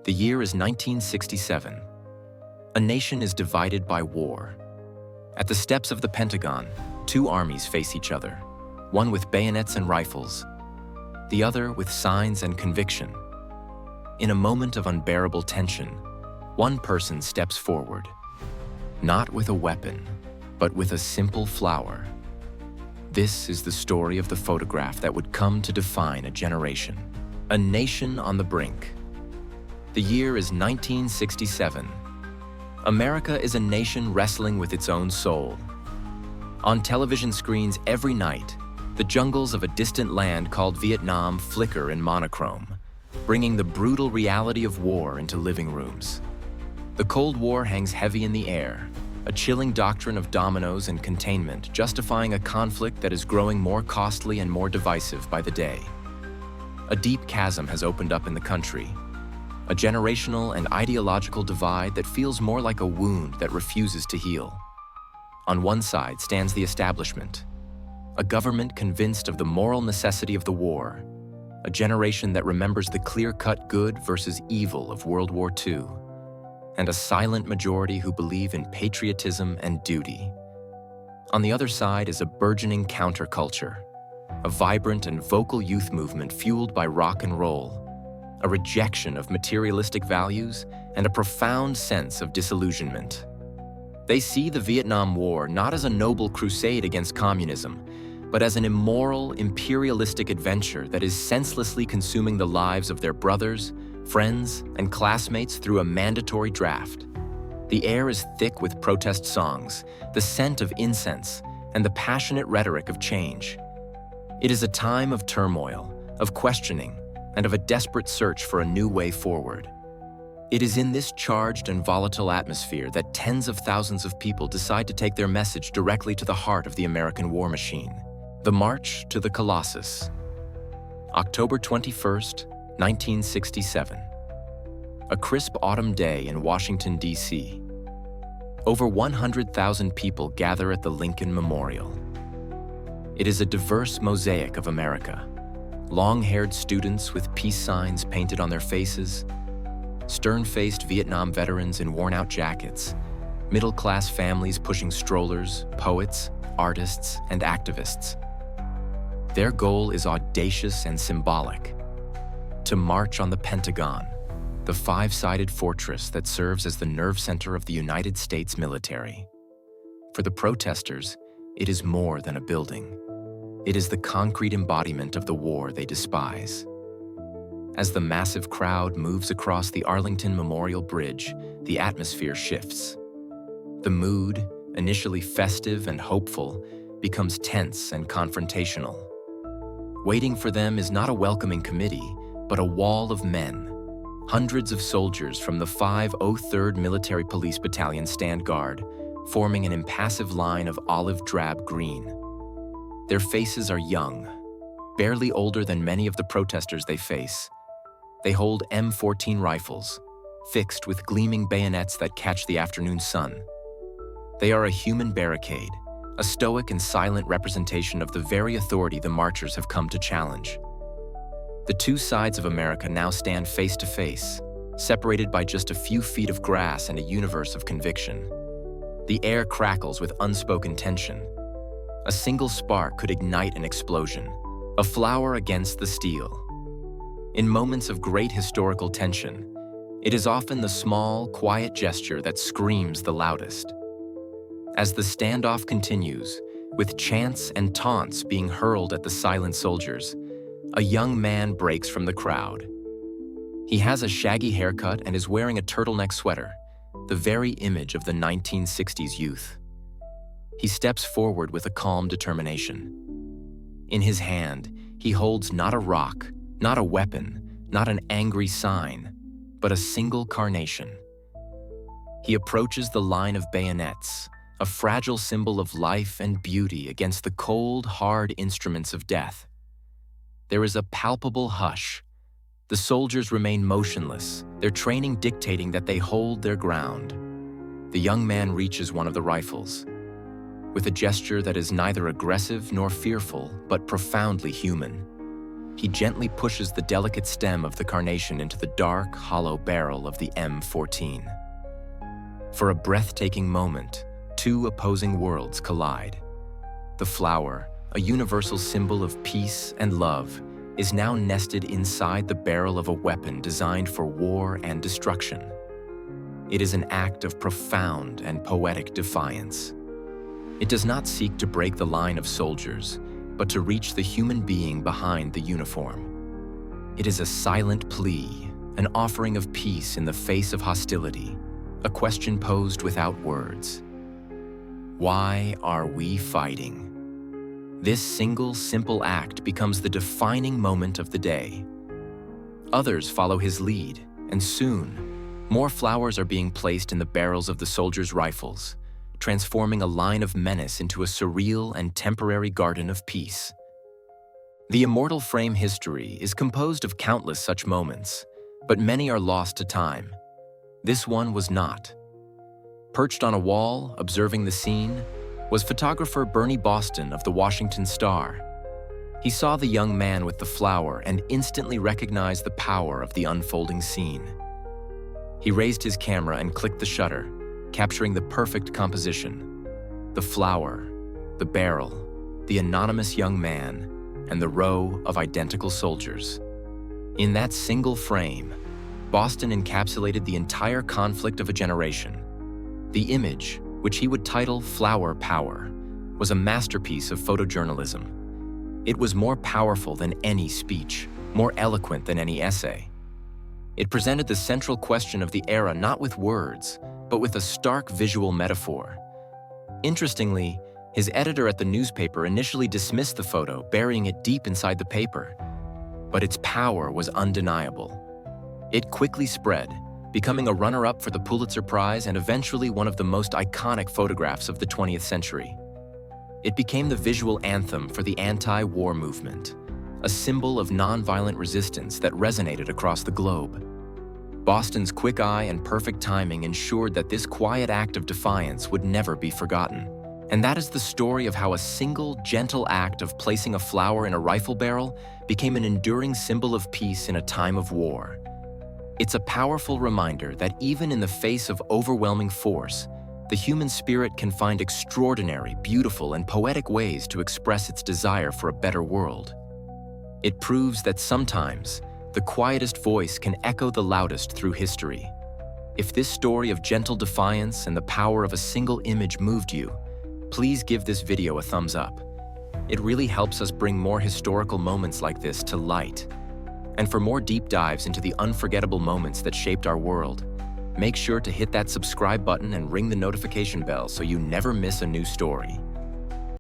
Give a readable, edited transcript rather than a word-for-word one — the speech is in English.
The year is 1967. A nation is divided by war. At the steps of the Pentagon, two armies face each other, one with bayonets and rifles, the other with signs and conviction. In a moment of unbearable tension, one person steps forward, not with a weapon, but with a simple flower. This is the story of the photograph that would come to define a generation, a nation on the brink. The year is 1967. America is a nation wrestling with its own soul. On television screens every night, the jungles of a distant land called Vietnam flicker in monochrome, bringing the brutal reality of war into living rooms. The Cold War hangs heavy in the air, a chilling doctrine of dominoes and containment justifying a conflict that is growing more costly and more divisive by the day. A deep chasm has opened up in the country, a generational and ideological divide that feels more like a wound that refuses to heal. On one side stands the establishment, a government convinced of the moral necessity of the war, a generation that remembers the clear-cut good versus evil of World War II, and a silent majority who believe in patriotism and duty. On the other side is a burgeoning counterculture, a vibrant and vocal youth movement fueled by rock and roll, a rejection of materialistic values, and a profound sense of disillusionment. They see the Vietnam War not as a noble crusade against communism, but as an immoral, imperialistic adventure that is senselessly consuming the lives of their brothers, friends, and classmates through a mandatory draft. The air is thick with protest songs, the scent of incense, and the passionate rhetoric of change. It is a time of turmoil, of questioning, and of a desperate search for a new way forward. It is in this charged and volatile atmosphere that tens of thousands of people decide to take their message directly to the heart of the American war machine. The March to the Colossus. October 21st, 1967. A crisp autumn day in Washington, D.C. Over 100,000 people gather at the Lincoln Memorial. It is a diverse mosaic of America. Long-haired students with peace signs painted on their faces, stern-faced Vietnam veterans in worn-out jackets, middle-class families pushing strollers, poets, artists, and activists. Their goal is audacious and symbolic: to march on the Pentagon, the five-sided fortress that serves as the nerve center of the United States military. For the protesters, it is more than a building. It is the concrete embodiment of the war they despise. As the massive crowd moves across the Arlington Memorial Bridge, the atmosphere shifts. The mood, initially festive and hopeful, becomes tense and confrontational. Waiting for them is not a welcoming committee, but a wall of men. Hundreds of soldiers from the 503rd Military Police Battalion stand guard, forming an impassive line of olive drab green. Their faces are young, barely older than many of the protesters they face. They hold M14 rifles, fixed with gleaming bayonets that catch the afternoon sun. They are a human barricade, a stoic and silent representation of the very authority the marchers have come to challenge. The two sides of America now stand face to face, separated by just a few feet of grass and a universe of conviction. The air crackles with unspoken tension. A single spark could ignite an explosion, a flower against the steel. In moments of great historical tension, it is often the small, quiet gesture that screams the loudest. As the standoff continues, with chants and taunts being hurled at the silent soldiers, a young man breaks from the crowd. He has a shaggy haircut and is wearing a turtleneck sweater, the very image of the 1960s youth. He steps forward with a calm determination. In his hand, he holds not a rock, not a weapon, not an angry sign, but a single carnation. He approaches the line of bayonets, a fragile symbol of life and beauty against the cold, hard instruments of death. There is a palpable hush. The soldiers remain motionless, their training dictating that they hold their ground. The young man reaches one of the rifles. With a gesture that is neither aggressive nor fearful, but profoundly human, he gently pushes the delicate stem of the carnation into the dark, hollow barrel of the M14. For a breathtaking moment, two opposing worlds collide. The flower, a universal symbol of peace and love, is now nested inside the barrel of a weapon designed for war and destruction. It is an act of profound and poetic defiance. It does not seek to break the line of soldiers, but to reach the human being behind the uniform. It is a silent plea, an offering of peace in the face of hostility, a question posed without words. Why are we fighting? This single, simple act becomes the defining moment of the day. Others follow his lead, and soon, more flowers are being placed in the barrels of the soldiers' rifles, transforming a line of menace into a surreal and temporary garden of peace. The immortal frame history is composed of countless such moments, but many are lost to time. This one was not. Perched on a wall, observing the scene, was photographer Bernie Boston of the Washington Star. He saw the young man with the flower and instantly recognized the power of the unfolding scene. He raised his camera and clicked the shutter, capturing the perfect composition: the flower, the barrel, the anonymous young man, and the row of identical soldiers. In that single frame, Boston encapsulated the entire conflict of a generation. The image, which he would title Flower Power, was a masterpiece of photojournalism. It was more powerful than any speech, more eloquent than any essay. It presented the central question of the era not with words, but with a stark visual metaphor. Interestingly, his editor at the newspaper initially dismissed the photo, burying it deep inside the paper. But its power was undeniable. It quickly spread, becoming a runner-up for the Pulitzer Prize and eventually one of the most iconic photographs of the 20th century. It became the visual anthem for the anti-war movement, a symbol of nonviolent resistance that resonated across the globe. Boston's quick eye and perfect timing ensured that this quiet act of defiance would never be forgotten. And that is the story of how a single, gentle act of placing a flower in a rifle barrel became an enduring symbol of peace in a time of war. It's a powerful reminder that even in the face of overwhelming force, the human spirit can find extraordinary, beautiful, and poetic ways to express its desire for a better world. It proves that sometimes, the quietest voice can echo the loudest through history. If this story of gentle defiance and the power of a single image moved you, please give this video a thumbs up. It really helps us bring more historical moments like this to light. And for more deep dives into the unforgettable moments that shaped our world, make sure to hit that subscribe button and ring the notification bell so you never miss a new story.